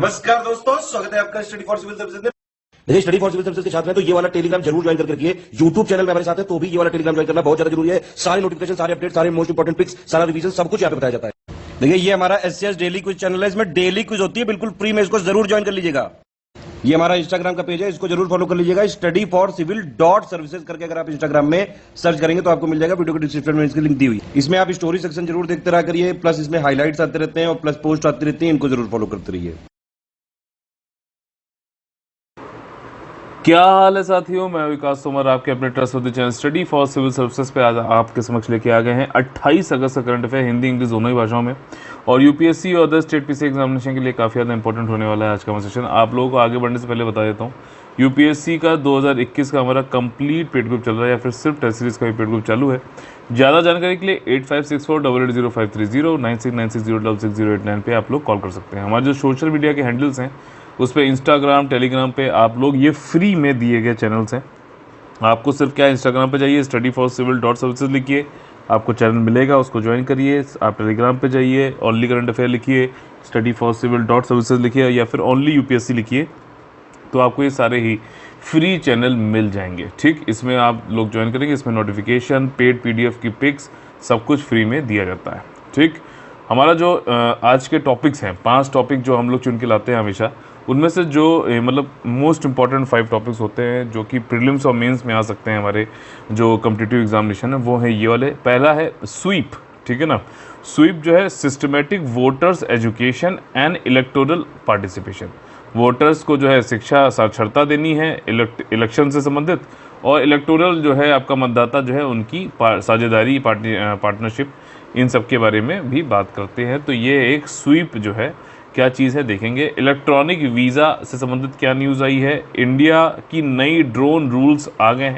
नमस्कार दोस्तों, स्वागत है आपका स्टडी फॉर सिविल सर्विसेज में। देखिए, स्टडी फॉर सिविल सर्विसेज के छात्र हैं तो ये वाला टेलीग्राम जरूर ज्वाइन करके रखिए। यूट्यूब चैनल में हमारे साथ है तो भी ये वाला टेलीग्राम ज्वाइन करना बहुत ज्यादा जरूरी है। सारे नोटिफिकेशन, सारे अपडेट, सारे मोस्ट इंपोर्टेंट पिक्स, सारा रिवीजन सब कुछ यहाँ पे बताया जाता है। देखिए, ये हमारा एससीएस डेली क्विज चैनल है, इसमें डेली क्विज होती है, बिल्कुल फ्री में, इसको जरूर ज्वाइन कर लीजिएगा। ये हमारा इंस्टाग्राम का पेज है, इसको जरूर फॉलो कर लीजिएगा। Study for civil dot services करके अगर आप इंस्टाग्राम में सर्च करेंगे तो आपको मिल जाएगा। वीडियो के डिस्क्रिप्शन में इसकी लिंक दी हुई। इसमें आप स्टोरी सेक्शन जरूर देखते रहा करिए, प्लस इसमें हाईलाइट्स आते रहते हैं और प्लस पोस्ट आती रहती है, इनको जरूर फॉलो करते रहिए। क्या हाल है साथियों, मैं विकास तोमर आपके अपने trust channel study for civil services पे आज आपके समक्ष लेके आ गए हैं 28 अगस्त का करंट अफेयर हिंदी इंग्लिश दोनों ही भाषाओं में। और यूपीएससी और अदर स्टेट पीसी एग्जामिनेशन के लिए काफ़ी ज़्यादा इंपॉर्टेंट होने वाला है आज का सेशन। आप लोगों को आगे बढ़ने से पहले बता देता हूँ, यूपीएससी का 2021 का हमारा कंप्लीट पेड ग्रुप चल रहा है या फिर सिर्फ टेस्ट सीरीज का भी पेड ग्रुप चालू है। ज़्यादा जानकारी के लिए 8564880530 969606060889 पे आप लोग कॉल कर सकते हैं। हमारे जो सोशल मीडिया के हैंडल्स हैं उस पर इंस्टाग्राम, टेलीग्राम पे आप लोग ये फ्री में दिए गए चैनल्स हैं। आपको सिर्फ क्या इंस्टाग्राम पे जाइए, study for civil dot services लिखिए, आपको चैनल मिलेगा, उसको ज्वाइन करिए। आप टेलीग्राम पे जाइए, ओनली करंट अफेयर लिखिए, study for civil dot services लिखिए या फिर ओनली यूपीएससी लिखिए, तो आपको ये सारे ही फ्री चैनल मिल जाएंगे। ठीक, इसमें आप लोग ज्वाइन करेंगे, इसमें नोटिफिकेशन, पेड पीडीएफ की पिक्स सब कुछ फ्री में दिया जाता है। ठीक, हमारा जो आज के टॉपिक्स हैं, 5 टॉपिक जो हम लोग चुन के लाते हैं हमेशा, उनमें से जो मतलब मोस्ट इंपॉर्टेंट 5 टॉपिक्स होते हैं जो कि प्रीलिम्स और मेंस में आ सकते हैं हमारे जो कॉम्पिटिटिव एग्जामिनेशन है, वो है ये वाले। पहला है स्वीप, ठीक है ना। स्वीप जो है systematic voters education and electoral participation. Voters को जो है शिक्षा साक्षरता देनी है इलेक्शन से संबंधित, और इलेक्टोरल जो है आपका मतदाता जो है उनकी साझेदारी, पार्टनरशिप, इन सब के बारे में भी बात करते हैं। तो ये एक स्वीप जो है क्या चीज़ है देखेंगे। इलेक्ट्रॉनिक वीज़ा से संबंधित क्या न्यूज़ आई है। इंडिया की नई ड्रोन रूल्स आ गए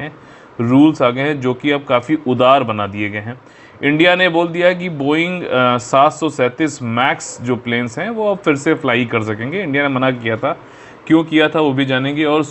हैं जो कि अब काफ़ी उदार बना दिए गए हैं। इंडिया ने बोल दिया कि बोइंग 737 मैक्स जो प्लेन्स हैं वो अब फिर से फ्लाई कर सकेंगे। इंडिया ने मना किया था, क्यों किया था वो भी जानेंगे। और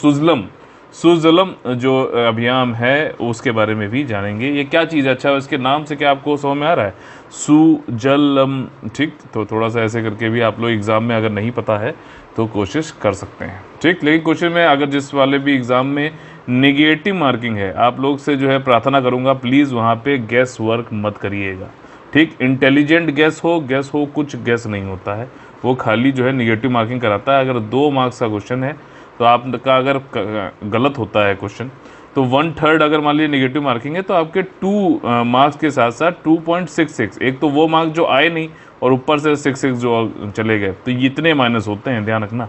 सुजलम जो अभियान है उसके बारे में भी जानेंगे। ये क्या चीज़ है, अच्छा इसके नाम से क्या आपको समझ में आ रहा है, सुजलम। ठीक, तो थोड़ा सा ऐसे करके भी आप लोग एग्ज़ाम में अगर नहीं पता है तो कोशिश कर सकते हैं। ठीक, लेकिन क्वेश्चन में अगर जिस वाले भी एग्ज़ाम में नेगेटिव मार्किंग है, आप लोग से जो है प्रार्थना करूँगा प्लीज़ वहाँ पे गैस वर्क मत करिएगा। ठीक, इंटेलिजेंट गैस हो कुछ गैस नहीं होता है, वो खाली जो है नेगेटिव मार्किंग कराता है। अगर 2 मार्क्स का क्वेश्चन है तो आपका अगर गलत होता है क्वेश्चन तो 1/3 अगर मान लीजिए नेगेटिव मार्किंग है तो आपके 2 मार्क्स के साथ साथ 2.66, एक तो वो मार्क्स जो आए नहीं और ऊपर से 66 जो चले गए, तो इतने माइनस होते हैं, ध्यान रखना।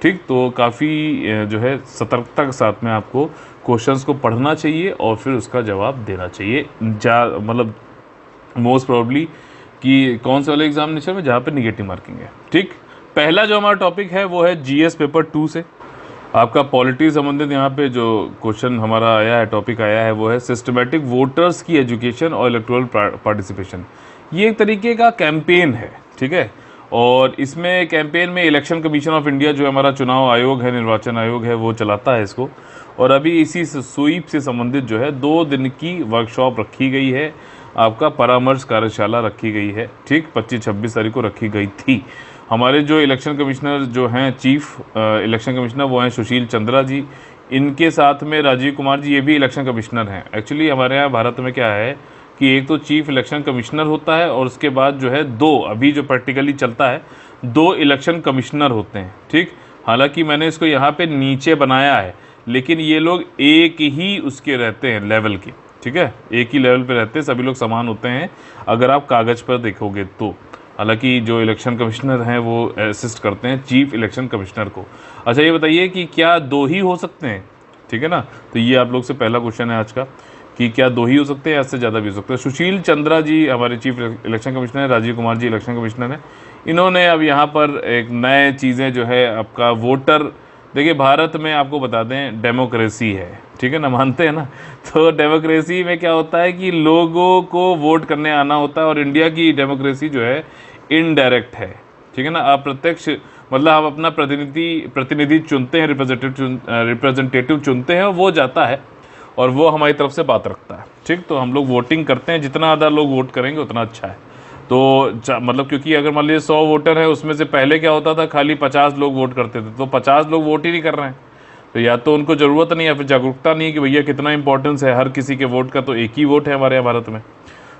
ठीक, तो काफ़ी जो है सतर्कता के साथ में आपको क्वेश्चंस को पढ़ना चाहिए और फिर उसका जवाब देना चाहिए। मतलब मोस्ट प्रॉब्ली कि कौन से वाले एग्जामिनेशन में जहाँ पे नेगेटिव मार्किंग है। ठीक, पहला जो हमारा टॉपिक है वो है जीएस पेपर 2 से आपका पॉलिटी संबंधित यहाँ पे जो क्वेश्चन हमारा आया है, टॉपिक आया है, वो है सिस्टमेटिक वोटर्स की एजुकेशन और इलेक्टोरल पार्टिसिपेशन। ये एक तरीके का कैंपेन है, ठीक है। और इसमें कैंपेन में इलेक्शन कमीशन ऑफ इंडिया जो हमारा चुनाव आयोग है, निर्वाचन आयोग है, वो चलाता है इसको। और अभी इसी स्वीप से संबंधित जो है 2 दिन की वर्कशॉप रखी गई है, आपका परामर्श कार्यशाला रखी गई है। ठीक, 25-26 तारीख को रखी गई थी। हमारे जो इलेक्शन कमिश्नर जो हैं, चीफ इलेक्शन कमिश्नर, वो हैं सुशील चंद्रा जी। इनके साथ में राजीव कुमार जी, ये भी इलेक्शन कमिश्नर हैं। एक्चुअली हमारे यहाँ भारत में क्या है कि एक तो चीफ इलेक्शन कमिश्नर होता है और उसके बाद जो है 2, अभी जो प्रैक्टिकली चलता है, 2 इलेक्शन कमिश्नर होते हैं। ठीक, हालांकि मैंने इसको यहाँ पे नीचे बनाया है, लेकिन ये लोग एक ही उसके रहते हैं लेवल के, ठीक है, एक ही लेवल पे रहते हैं, सभी लोग समान होते हैं अगर आप कागज़ पर देखोगे तो। हालांकि जो इलेक्शन कमिश्नर हैं वो असिस्ट करते हैं चीफ इलेक्शन कमिश्नर को। अच्छा, ये बताइए कि क्या 2 ही हो सकते हैं, ठीक है ना। तो ये आप लोग से पहला क्वेश्चन है आज का कि क्या 2 ही हो सकते हैं या इससे ज़्यादा भी हो सकते हैं। सुशील चंद्रा जी हमारे चीफ इलेक्शन कमिश्नर हैं, राजीव कुमार जी इलेक्शन कमिश्नर हैं। इन्होंने अब यहाँ पर एक नए चीज़ें जो है आपका वोटर, देखिए भारत में आपको बता दें डेमोक्रेसी है, ठीक है ना, मानते हैं ना। तो डेमोक्रेसी में क्या होता है कि लोगों को वोट करने आना होता है, और इंडिया की डेमोक्रेसी जो है इनडायरेक्ट है, ठीक है ना, अप्रत्यक्ष। मतलब हम अपना प्रतिनिधि चुनते हैं, रिप्रेजेंटेटिव चुनते हैं, और वो जाता है और वो हमारी तरफ से बात रखता है। ठीक, तो हम लोग वोटिंग करते हैं, जितना ज़्यादा लोग वोट करेंगे उतना अच्छा है। मतलब क्योंकि अगर मान लीजिए 100 वोटर है, उसमें से पहले क्या होता था, खाली 50 लोग वोट करते थे, तो 50 लोग वोट ही नहीं कर रहे हैं, तो या तो उनको ज़रूरत नहीं है, फिर जागरूकता नहीं है कि भैया कितना इंपॉर्टेंस है हर किसी के वोट का, तो एक ही वोट है हमारे यहाँ भारत में।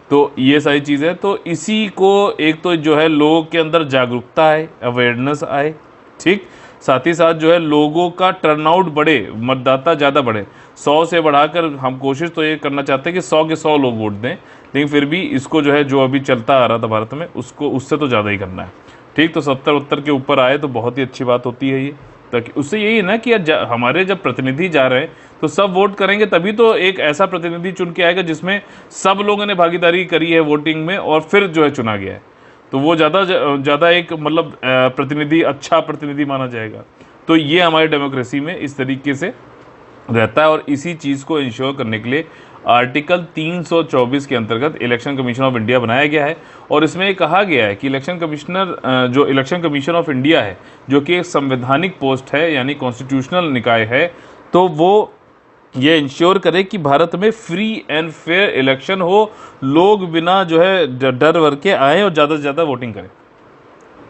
तो ये सारी चीज़ें, तो इसी को एक तो जो है लोगों के अंदर जागरूकता आए, अवेयरनेस आए, ठीक, साथ ही साथ जो है लोगों का टर्नआउट बढ़े, मतदाता ज़्यादा बढ़े। 100 से बढ़ाकर हम कोशिश तो ये करना चाहते हैं कि 100 के 100 लोग वोट दें, लेकिन फिर भी इसको जो है जो अभी चलता आ रहा था भारत में, उसको उससे तो ज़्यादा ही करना है, ठीक। तो 70-70 के ऊपर आए तो बहुत ही अच्छी बात होती है ये, ताकि उससे यही है ना कि हमारे जब प्रतिनिधि जा रहे हैं तो सब वोट करेंगे, तभी तो एक ऐसा प्रतिनिधि चुन के आएगा जिसमें सब लोगों ने भागीदारी करी है वोटिंग में और फिर जो है चुना गया है, तो वो ज़्यादा एक मतलब प्रतिनिधि, अच्छा प्रतिनिधि माना जाएगा। तो ये हमारी डेमोक्रेसी में इस तरीके से रहता है, और इसी चीज़ को इंश्योर करने के लिए आर्टिकल 324 के अंतर्गत इलेक्शन कमीशन ऑफ इंडिया बनाया गया है। और इसमें कहा गया है कि इलेक्शन कमिश्नर, जो इलेक्शन कमीशन ऑफ इंडिया है, जो कि एक संवैधानिक पोस्ट है यानी कॉन्स्टिट्यूशनल निकाय है, तो वो ये इंश्योर करे कि भारत में फ्री एंड फेयर इलेक्शन हो, लोग बिना जो है डर वर के आए और ज़्यादा से ज़्यादा वोटिंग करें,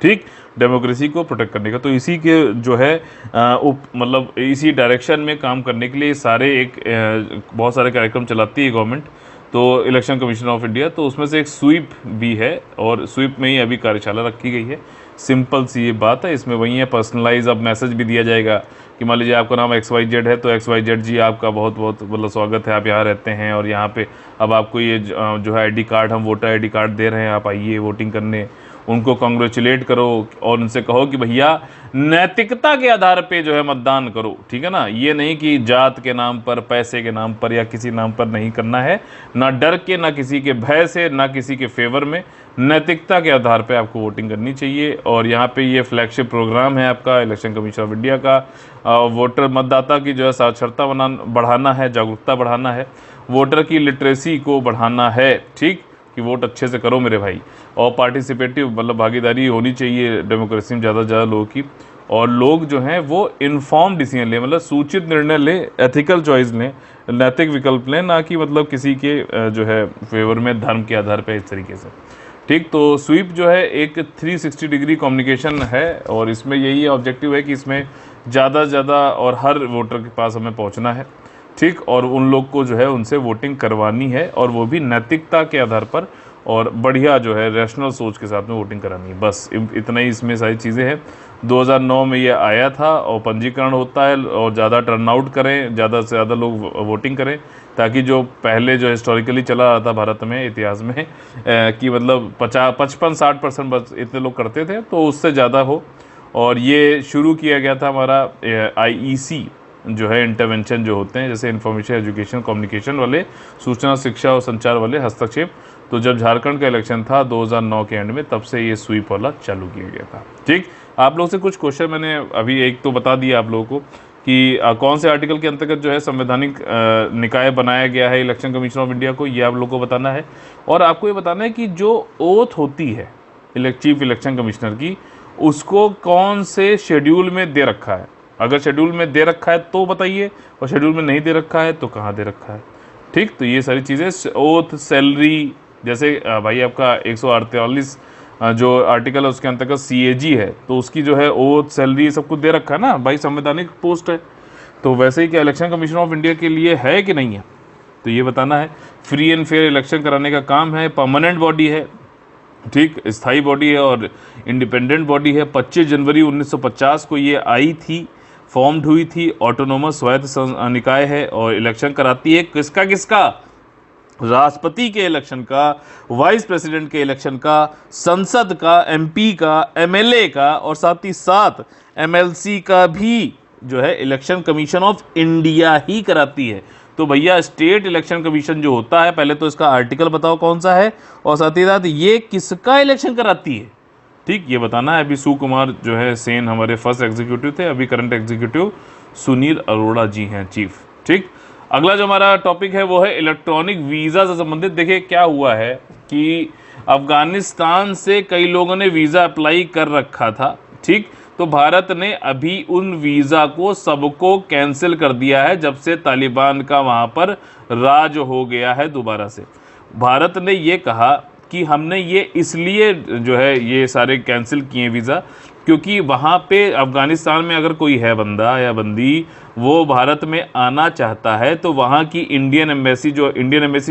ठीक, डेमोक्रेसी को प्रोटेक्ट करने का। तो इसी के जो है मतलब इसी डायरेक्शन में काम करने के लिए सारे बहुत सारे कार्यक्रम चलाती है गवर्नमेंट, तो इलेक्शन कमीशन ऑफ इंडिया, तो उसमें से एक स्वीप भी है, और स्वीप में ही अभी कार्यशाला रखी गई है। सिंपल सी ये बात है, इसमें वही है पर्सनलाइज, अब मैसेज भी दिया जाएगा कि मान लीजिए आपका नाम XYZ है, तो XYZ जी आपका बहुत बहुत मतलब स्वागत है, आप यहाँ रहते हैं और यहाँ पे अब आपको ये जो है ID कार्ड, हम वोटर ID कार्ड दे रहे हैं, आप आइए वोटिंग करने, उनको कॉन्ग्रेचुलेट करो और उनसे कहो कि भैया नैतिकता के आधार पे जो है मतदान करो, ठीक है ना, ये नहीं कि जात के नाम पर, पैसे के नाम पर या किसी नाम पर नहीं करना है, ना डर के, ना किसी के भय से, ना किसी के फेवर में, नैतिकता के आधार पे आपको वोटिंग करनी चाहिए। और यहाँ पे ये फ्लैगशिप प्रोग्राम है आपका इलेक्शन कमीशन ऑफ इंडिया का, वोटर मतदाता की जो है साक्षरता बढ़ाना है, जागरूकता बढ़ाना है, वोटर की लिटरेसी को बढ़ाना है, ठीक, कि वोट अच्छे से करो मेरे भाई, और पार्टिसिपेटिव मतलब भागीदारी होनी चाहिए डेमोक्रेसी में ज़्यादा से ज़्यादा लोगों की, और लोग जो हैं वो इन्फॉर्म डिसीजन लें, मतलब सूचित निर्णय लें, एथिकल चॉइस लें, नैतिक विकल्प लें, ना कि मतलब किसी के जो है फेवर में धर्म के आधार पर इस तरीके से, ठीक। तो स्वीप जो है एक 360 डिग्री कम्युनिकेशन है, और इसमें यही ऑब्जेक्टिव है कि इसमें ज़्यादा से ज़्यादा और हर वोटर के पास हमें पहुंचना है, ठीक, और उन लोग को जो है उनसे वोटिंग करवानी है, और वो भी नैतिकता के आधार पर और बढ़िया जो है रैशनल सोच के साथ में वोटिंग करानी है। बस इतना ही इसमें सारी चीज़ें हैं। 2009 में ये आया था, और पंजीकरण होता है, और ज़्यादा टर्नआउट करें, ज़्यादा से ज़्यादा लोग वोटिंग करें, ताकि जो पहले जो हिस्टोरिकली चला रहा था भारत में इतिहास में कि मतलब 55-60% बस इतने लोग करते थे, तो उससे ज़्यादा हो। और ये शुरू किया गया था हमारा IEC जो है इंटरवेंशन जो होते हैं, जैसे इन्फॉर्मेशन एजुकेशन कम्युनिकेशन वाले, सूचना शिक्षा और संचार वाले हस्तक्षेप, तो जब झारखंड का इलेक्शन था 2009 के एंड में, तब से ये स्वीप वाला चालू किया गया था, ठीक। आप लोग से कुछ क्वेश्चन मैंने अभी एक तो बता दिया आप लोगों को कि कौन से आर्टिकल के अंतर्गत जो है संवैधानिक निकाय बनाया गया है इलेक्शन कमीशन ऑफ इंडिया को, ये आप लोग को बताना है। और आपको ये बताना है कि जो ओथ होती है चीफ इलेक्शन कमिश्नर की, उसको कौन से शेड्यूल में दे रखा है। अगर शेड्यूल में दे रखा है तो बताइए, और शेड्यूल में नहीं दे रखा है तो कहाँ दे रखा है, ठीक। तो ये सारी चीज़ें, ओथ, सैलरी, जैसे भाई आपका 148 जो आर्टिकल है उसके अंतर्गत CAG है, तो उसकी जो है ओथ, सैलरी सब कुछ दे रखा है ना भाई, संवैधानिक पोस्ट है। तो वैसे ही क्या इलेक्शन कमीशन ऑफ इंडिया के लिए है कि नहीं है, तो ये बताना है। फ्री एंड फेयर इलेक्शन कराने का काम है, परमानेंट बॉडी है, ठीक, स्थायी बॉडी है और इंडिपेंडेंट बॉडी है। 25 जनवरी 1950 को ये आई थी, फॉर्म्ड हुई थी, ऑटोनोमस स्वायत्त निकाय है, और इलेक्शन कराती है किसका, राष्ट्रपति के इलेक्शन का, वाइस प्रेसिडेंट के इलेक्शन का, संसद का, MP का, MLA का, और साथ ही साथ MLC का भी जो है इलेक्शन कमीशन ऑफ इंडिया ही कराती है। तो भैया स्टेट इलेक्शन कमीशन जो होता है, पहले तो इसका आर्टिकल बताओ कौन सा है, और साथ ही साथ ये किसका इलेक्शन कराती है, ठीक, ये बताना है। अभी सुकुमार जो है सेन हमारे फर्स्ट एग्जीक्यूटिव थे, अभी करंट एग्जीक्यूटिव सुनील अरोड़ा जी हैं चीफ, ठीक। अगला जो हमारा टॉपिक है वो है इलेक्ट्रॉनिक वीज़ा से संबंधित। देखिए क्या हुआ है कि अफगानिस्तान से कई लोगों ने वीज़ा अप्लाई कर रखा था, ठीक, तो भारत ने अभी उन वीज़ा को सबको कैंसिल कर दिया है जब से तालिबान का वहाँ पर राज हो गया है दोबारा से। भारत ने ये कहा कि हमने ये इसलिए जो है ये सारे कैंसिल किए वीज़ा, क्योंकि वहाँ पे अफ़गानिस्तान में अगर कोई है बंदा या बंदी वो भारत में आना चाहता है तो वहाँ की इंडियन एम्बेसी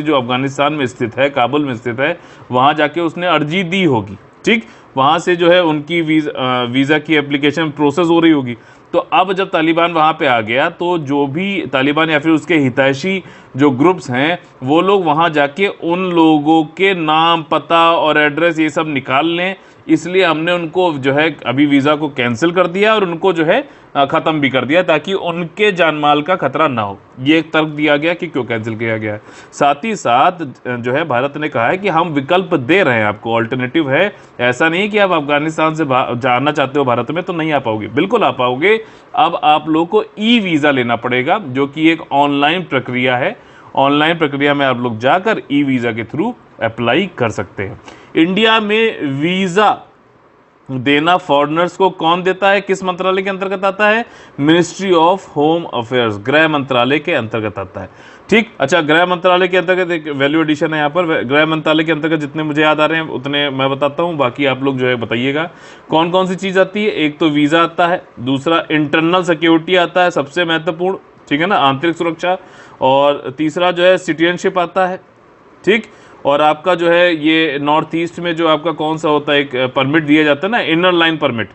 जो अफ़गानिस्तान में स्थित है, काबुल में स्थित है, वहाँ जाके उसने अर्जी दी होगी, ठीक, वहाँ से जो है उनकी वीज़ा की एप्लीकेशन प्रोसेस हो रही होगी। तो अब जब तालिबान वहाँ पे आ गया तो जो भी तालिबान या फिर उसके हितैषी जो ग्रुप्स हैं वो लोग वहाँ जाके उन लोगों के नाम, पता और एड्रेस ये सब निकाल लें, इसलिए हमने उनको जो है अभी वीज़ा को कैंसिल कर दिया और उनको जो है ख़त्म भी कर दिया ताकि उनके जानमाल का खतरा ना हो। ये एक तर्क दिया गया कि क्यों कैंसिल किया गया है। साथ ही साथ जो है भारत ने कहा है कि हम विकल्प दे रहे हैं आपको, ऑल्टरनेटिव है, ऐसा नहीं कि आप अफगानिस्तान से जाना चाहते हो भारत में तो नहीं आ पाओगे, बिल्कुल आ पाओगे। अब आप लोग को ई वीज़ा लेना पड़ेगा जो कि एक ऑनलाइन प्रक्रिया है। ऑनलाइन प्रक्रिया में आप लोग जाकर ई वीज़ा के थ्रू अप्लाई कर सकते हैं। इंडिया में वीज़ा देना फॉरेनर्स को कौन देता है, किस मंत्रालय के अंतर्गत आता है? मिनिस्ट्री ऑफ होम अफेयर्स, गृह मंत्रालय के अंतर्गत आता है, ठीक। अच्छा, गृह मंत्रालय के अंतर्गत एक वैल्यू एडिशन है यहाँ पर। गृह मंत्रालय के अंतर्गत जितने मुझे याद आ रहे हैं उतने मैं बताता हूँ, बाकी आप लोग जो है बताइएगा कौन कौन सी चीज़ आती है। एक तो वीज़ा आता है, दूसरा इंटरनल सिक्योरिटी आता है, सबसे महत्वपूर्ण, ठीक है ना, आंतरिक सुरक्षा, और तीसरा जो है सिटीजनशिप आता है, ठीक। और आपका जो है ये नॉर्थ ईस्ट में जो आपका कौन सा होता है, एक परमिट दिया जाता है ना, इनर लाइन परमिट,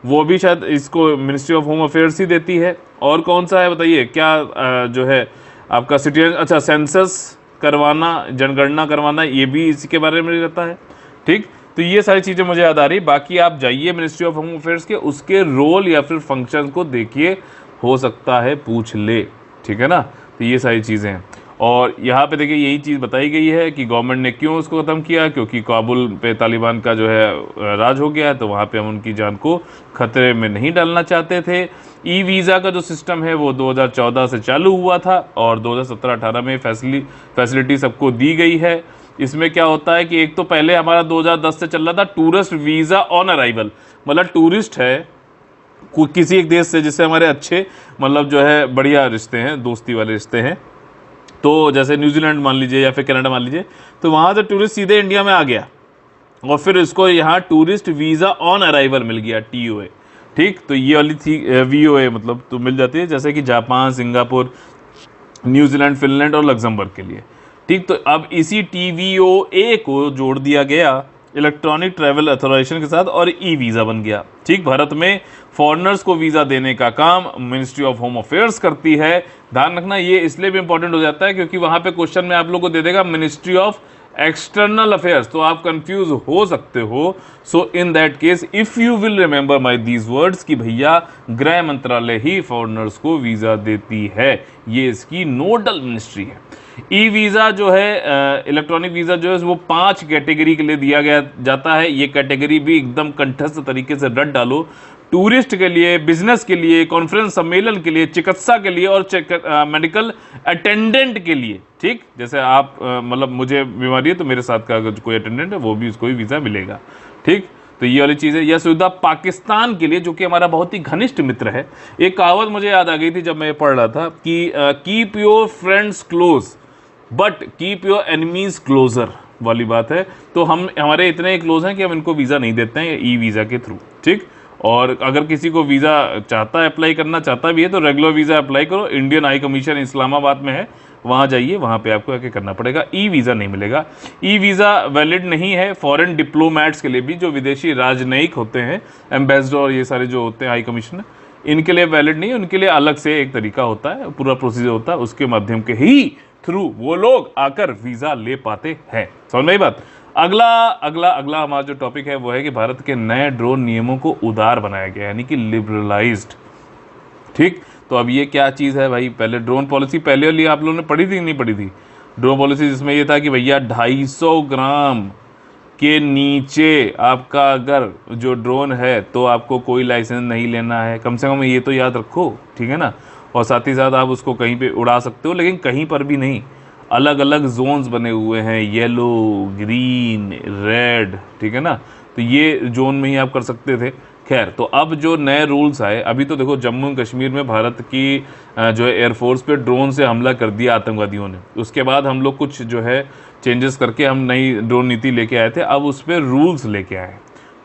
वो भी शायद इसको मिनिस्ट्री ऑफ होम अफेयर्स ही देती है। और कौन सा है बताइए, क्या जो है आपका सिटीजन, अच्छा, सेंसस करवाना, जनगणना करवाना, ये भी इसी के बारे में रहता है, ठीक। तो ये सारी चीज़ें मुझे याद आ रही। बाकी आप जाइए मिनिस्ट्री ऑफ होम अफेयर्स के, उसके रोल या फिर फंक्शन को देखिए, हो सकता है पूछ ले, ठीक है ना। तो ये सारी चीज़ें हैं। और यहाँ पे देखिए यही चीज़ बताई गई है कि गवर्नमेंट ने क्यों उसको ख़त्म किया, क्योंकि काबुल पे तालिबान का जो है राज हो गया है, तो वहाँ पे हम उनकी जान को खतरे में नहीं डालना चाहते थे। ई वीज़ा का जो सिस्टम है वो 2014 से चालू हुआ था और 2017-18 में फैसिलिटी सबको दी गई है। इसमें क्या होता है कि एक तो पहले हमारा 2010 से चल रहा था टूरिस्ट वीज़ा ऑन अराइवल, मतलब टूरिस्ट है किसी एक देश से जिससे हमारे अच्छे मतलब जो है बढ़िया रिश्ते हैं, दोस्ती वाले रिश्ते हैं, तो जैसे न्यूजीलैंड मान लीजिए या फिर कनाडा मान लीजिए, तो वहाँ से टूरिस्ट सीधे इंडिया में आ गया और फिर इसको यहाँ टूरिस्ट वीज़ा ऑन अराइवल मिल गया, TOA, ठीक। तो ये वाली थी VOA, मतलब तो मिल जाती है जैसे कि जापान, सिंगापुर, न्यूजीलैंड, फिनलैंड और लग्जमबर्ग के लिए, ठीक। तो अब इसी TVOA को जोड़ दिया गया इलेक्ट्रॉनिक ट्रैवल अथॉराइजेशन के साथ और ई वीज़ा बन गया, ठीक। भारत में फॉरेनर्स को वीज़ा देने का काम मिनिस्ट्री ऑफ होम अफेयर्स करती है। ध्यान रखना, ये इसलिए भी इंपॉर्टेंट हो जाता है क्योंकि वहाँ पे क्वेश्चन में आप लोग को दे देगा मिनिस्ट्री ऑफ एक्सटर्नल अफेयर्स, तो आप कंफ्यूज हो सकते हो। So in that case if you will remember my these words कि भैया गृह मंत्रालय ही फॉरेनर्स को वीज़ा देती है, ये इसकी नोडल मिनिस्ट्री है। ई वीज़ा जो है इलेक्ट्रॉनिक वीज़ा जो है वो 5 कैटेगरी के लिए दिया गया जाता है। ये कैटेगरी भी एकदम कंठस्थ तरीके से रट डालो, टूरिस्ट के लिए, बिजनेस के लिए, कॉन्फ्रेंस सम्मेलन के लिए, चिकित्सा के लिए और मेडिकल अटेंडेंट के लिए, ठीक। जैसे आप मतलब मुझे बीमारी है तो मेरे साथ का अगर कोई अटेंडेंट है वो भी उसको भी वीज़ा मिलेगा, ठीक। तो ये वाली चीज़ है। यह सुविधा पाकिस्तान के लिए जो कि हमारा बहुत ही घनिष्ठ मित्र है। एक कहावत मुझे याद आ गई थी जब मैं पढ़ रहा था कि keep your friends close but keep your enemies closer वाली बात है। तो हम हमारे इतने क्लोज हैं कि हम इनको वीज़ा नहीं देते हैं ई वीज़ा के थ्रू, ठीक। और अगर किसी को वीज़ा चाहता है, अप्लाई करना चाहता भी है, तो रेगुलर वीज़ा अप्लाई करो। इंडियन हाई कमीशन इस्लामाबाद में है, वहाँ जाइए, वहाँ पे आपको आके करना पड़ेगा, ई वीज़ा नहीं मिलेगा। ई वीज़ा वैलिड नहीं है फॉरेन डिप्लोमेट्स के लिए भी, जो विदेशी राजनयिक होते हैं, एम्बेसडर, ये सारे जो होते हैं हाई कमीशन, इनके लिए वैलिड नहीं है। उनके लिए अलग से एक तरीका होता है, पूरा प्रोसीजर होता है, उसके माध्यम के ही थ्रू वो लोग आकर वीज़ा ले पाते हैं। समझ में आई बात। अगला हमारा जो टॉपिक है वो है कि भारत के नए ड्रोन नियमों को उदार बनाया गया, यानी कि लिबरलाइज्ड, ठीक। तो अब ये क्या चीज़ है भाई, पहले ड्रोन पॉलिसी पहले वाली आप लोगों ने पढ़ी थी नहीं पढ़ी थी? ड्रोन पॉलिसी जिसमें ये था कि भैया 250 ग्राम के नीचे आपका अगर जो ड्रोन है तो आपको कोई लाइसेंस नहीं लेना है, कम से कम ये तो याद रखो, ठीक है ना। और साथ ही साथ आप उसको कहीं पे उड़ा सकते हो, लेकिन कहीं पर भी नहीं। अलग अलग जोन्स बने हुए हैं, येलो, ग्रीन, रेड, ठीक है ना। तो ये जोन में ही आप कर सकते थे, खैर, तो अब जो नए रूल्स आए, अभी तो देखो जम्मू एंड कश्मीर में भारत की जो है एयरफोर्स पे ड्रोन से हमला कर दिया आतंकवादियों ने। उसके बाद हम लोग कुछ जो है चेंजेस करके हम नई ड्रोन नीति लेके आए थे, अब उस पर रूल्स लेके आए।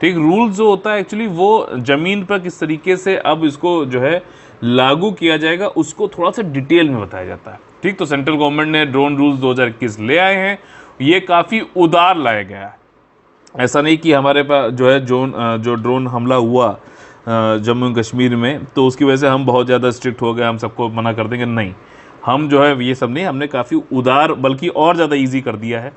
ठीक, रूल्स जो होता है एक्चुअली वो ज़मीन पर किस तरीके से अब इसको जो है लागू किया जाएगा उसको थोड़ा सा डिटेल में बताया जाता है। ठीक, तो सेंट्रल गवर्नमेंट ने ड्रोन रूल्स 2021 ले आए हैं, ये काफ़ी उदार लाया गया है। ऐसा नहीं कि हमारे पास जो है जो ड्रोन हमला हुआ जम्मू एंड कश्मीर में तो उसकी वजह से हम बहुत ज़्यादा स्ट्रिक्ट हो गए, हम सबको मना कर देंगे, नहीं। हम जो है ये सब नहीं, हमने काफ़ी उदार बल्कि और ज़्यादा इजी कर दिया है।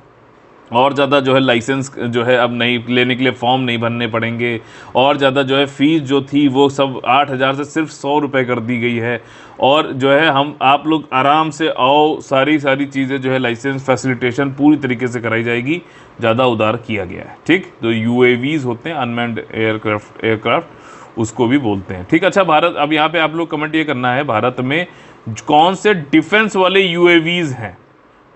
और ज़्यादा जो है लाइसेंस जो है अब नहीं लेने के लिए फॉर्म नहीं भरने पड़ेंगे, और ज़्यादा जो है फ़ीस जो थी वो सब 8,000 से सिर्फ 100 रुपये कर दी गई है। और जो है हम आप लोग आराम से आओ, सारी चीज़ें जो है लाइसेंस फैसिलिटेशन पूरी तरीके से कराई जाएगी, ज़्यादा उदार किया गया है। ठीक, तो UAVs होते हैं अनमैन्ड एयरक्राफ्ट, उसको भी बोलते हैं। ठीक, अच्छा भारत, अब यहाँ पे आप लोग कमेंट ये करना है भारत में कौन से डिफेंस वाले UAVs हैं।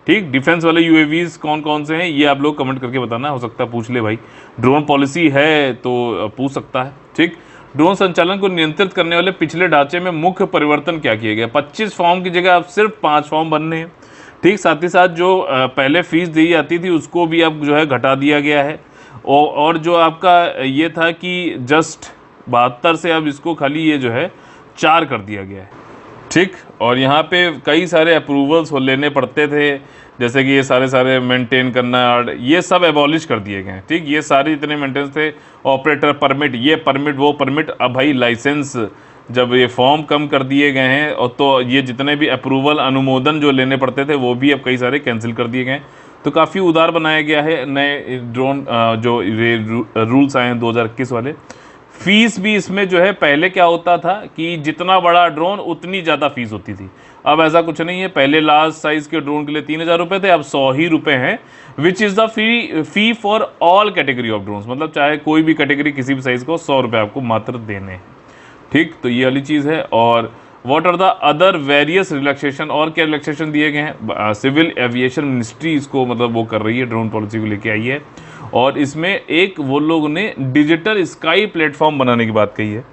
ठीक, डिफेंस वाले UAVs कौन कौन से हैं ये आप लोग कमेंट करके बताना, हो सकता है पूछ ले भाई, ड्रोन पॉलिसी है तो पूछ सकता है। ठीक, ड्रोन संचालन को नियंत्रित करने वाले पिछले ढांचे में मुख्य परिवर्तन क्या किया गया? 25 फॉर्म की जगह अब सिर्फ 5 फॉर्म बनने हैं। ठीक, साथ ही साथ जो पहले फीस दी जाती थी उसको भी अब जो है घटा दिया गया है, और जो आपका ये था कि जस्ट 72 से अब इसको खाली ये जो है 4 कर दिया गया है। ठीक, और यहाँ पे कई सारे अप्रूवल्स लेने पड़ते थे, जैसे कि ये सारे मेंटेन करना, ये सब एबॉलिश कर दिए गए हैं। ठीक, ये सारे जितने मेंटेनेंस थे, ऑपरेटर परमिट, ये परमिट वो परमिट, अब भाई लाइसेंस जब ये फॉर्म कम कर दिए गए हैं, और तो ये जितने भी अप्रूवल अनुमोदन जो लेने पड़ते थे वो भी अब कई सारे कैंसिल कर दिए गए हैं। तो काफ़ी उदार बनाया गया है नए ड्रोन जो रूल्स आए हैं 2021 वाले। फीस भी इसमें जो है, पहले क्या होता था कि जितना बड़ा ड्रोन उतनी ज़्यादा फीस होती थी, अब ऐसा कुछ नहीं है। पहले लार्ज साइज़ के ड्रोन के लिए 3,000 रुपये थे, अब 100 ही रुपये हैं, which is the fee for all category of drones, मतलब चाहे कोई भी कैटेगरी किसी भी साइज़ को 100 रुपये आपको मात्र देने हैं। ठीक, तो ये वाली चीज़ है। और what are the other various relaxation, और क्या रिलैक्सेशन दिए गए हैं? सिविल एविएशन मिनिस्ट्री इसको मतलब वो कर रही है, ड्रोन पॉलिसी को लेके आई है, और इसमें एक वो लोग ने डिजिटल स्काई प्लेटफॉर्म बनाने की बात कही है।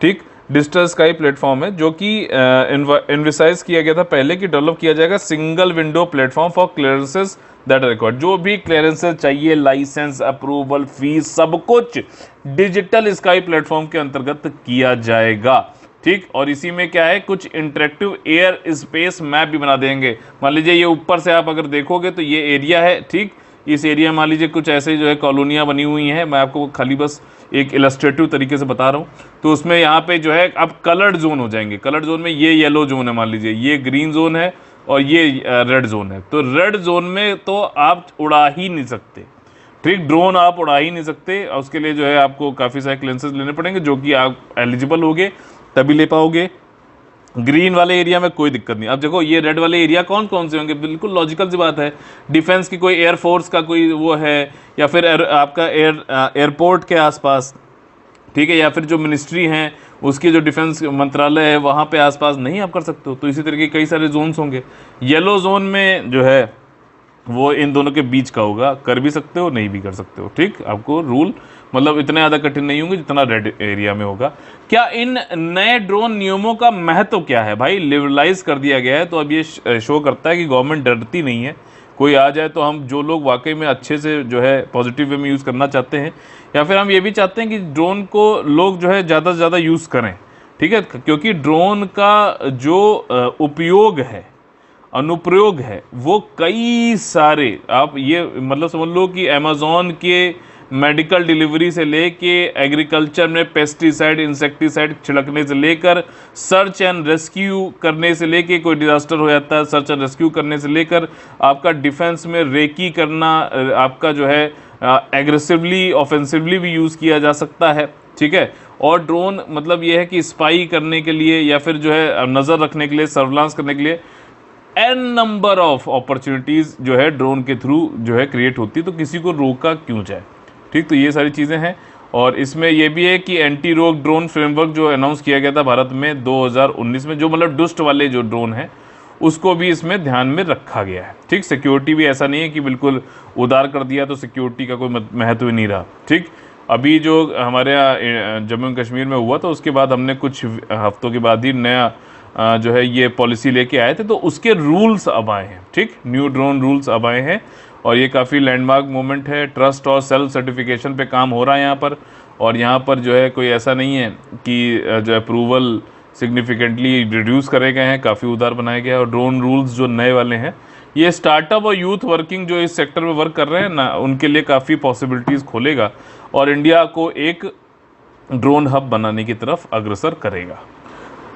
ठीक, डिजिटल स्काई प्लेटफॉर्म है जो कि इन्विसाइज किया गया था पहले कि डेवलप किया जाएगा single window platform for clearances that required, जो भी क्लियरेंसेस चाहिए, लाइसेंस, अप्रूवल, फीस, सब कुछ डिजिटल स्काई प्लेटफॉर्म के अंतर्गत किया जाएगा। ठीक, और इसी में क्या है, कुछ इंटरेक्टिव एयर स्पेस मैप भी बना देंगे। मान लीजिए ये ऊपर से आप अगर देखोगे तो ये एरिया है। ठीक, इस एरिया में मान लीजिए कुछ ऐसे जो है कॉलोनियाँ बनी हुई हैं, मैं आपको खाली बस एक इलस्ट्रेटिव तरीके से बता रहा हूँ। तो उसमें यहाँ पे जो है अब कलर्ड जोन हो जाएंगे। कलर्ड जोन में ये येलो जोन है, मान लीजिए ये ग्रीन जोन है और ये रेड जोन है। तो रेड जोन में तो आप उड़ा ही नहीं सकते। ठीक, ड्रोन आप उड़ा ही नहीं सकते, और उसके लिए जो है आपको काफ़ी सारे क्लियरेंसेस लेने पड़ेंगे, जो कि आप एलिजिबल होगे तभी ले पाओगे। ग्रीन वाले एरिया में कोई दिक्कत नहीं। अब देखो ये रेड वाले एरिया कौन कौन से होंगे, बिल्कुल लॉजिकल सी बात है। डिफेंस की कोई एयरफोर्स का कोई वो है, या फिर आपका एयरपोर्ट के आसपास, ठीक है, या फिर जो मिनिस्ट्री हैं उसकी जो डिफेंस मंत्रालय है वहाँ पे आसपास नहीं आप कर सकते हो। तो इसी तरीके कई सारे जोन्स होंगे। येलो जोन में जो है वो इन दोनों के बीच का होगा, कर भी सकते हो नहीं भी कर सकते हो। ठीक, आपको रूल मतलब इतने ज़्यादा कठिन नहीं होंगे जितना रेड एरिया में होगा। क्या इन नए ड्रोन नियमों का महत्व क्या है? भाई लिबरलाइज कर दिया गया है, तो अब ये शो करता है कि गवर्नमेंट डरती नहीं है। कोई आ जाए तो हम जो लोग वाकई में अच्छे से जो है पॉजिटिव वे में यूज़ करना चाहते हैं, या फिर हम ये भी चाहते हैं कि ड्रोन को लोग जो है ज़्यादा से ज़्यादा यूज़ करें। ठीक है, क्योंकि ड्रोन का जो उपयोग है, अनुप्रयोग है, वो कई सारे, आप ये मतलब समझ लो कि अमेज़ॉन के मेडिकल डिलीवरी से लेके एग्रीकल्चर में पेस्टिसाइड, इंसेक्टिसाइड छिड़कने से लेकर सर्च एंड रेस्क्यू करने से लेके, कोई डिजास्टर हो जाता है सर्च एंड रेस्क्यू करने से लेकर, आपका डिफेंस में रेकी करना, आपका जो है एग्रेसिवली ऑफेंसिवली भी यूज़ किया जा सकता है। ठीक है, और ड्रोन मतलब ये है कि स्पाई करने के लिए, या फिर जो है नज़र रखने के लिए, सर्विलांस करने के लिए एन नंबर ऑफ अपॉर्चुनिटीज़ जो है ड्रोन के थ्रू जो है क्रिएट होती है। तो किसी को रोका क्यों जाए? ठीक, तो ये सारी चीज़ें हैं। और इसमें ये भी है कि एंटी रोक ड्रोन फ्रेमवर्क जो अनाउंस किया गया था भारत में 2019 में, जो मतलब डुस्ट वाले जो ड्रोन हैं उसको भी इसमें ध्यान में रखा गया है। ठीक, सिक्योरिटी भी ऐसा नहीं है कि बिल्कुल उदार कर दिया तो सिक्योरिटी का कोई महत्व ही नहीं रहा। ठीक, अभी जो हमारे यहाँ जम्मू एंड कश्मीर में हुआ, तो उसके बाद हमने कुछ हफ्तों के बाद ही नया जो है ये पॉलिसी लेके आए थे, तो उसके रूल्स अब आए हैं। ठीक, न्यू ड्रोन रूल्स अब आए हैं और ये काफ़ी लैंडमार्क मोमेंट है। ट्रस्ट और सेल्फ सर्टिफिकेशन पे काम हो रहा है यहाँ पर, और यहाँ पर जो है कोई ऐसा नहीं है कि जो अप्रूवल सिग्निफिकेंटली रिड्यूस करे गए हैं, काफ़ी उदार बनाए गए हैं। और ड्रोन रूल्स जो नए वाले हैं, ये स्टार्टअप और यूथ वर्किंग जो इस सेक्टर में वर्क कर रहे हैं ना, उनके लिए काफ़ी पॉसिबिलिटीज़ खोलेगा और इंडिया को एक ड्रोन हब बनाने की तरफ अग्रसर करेगा।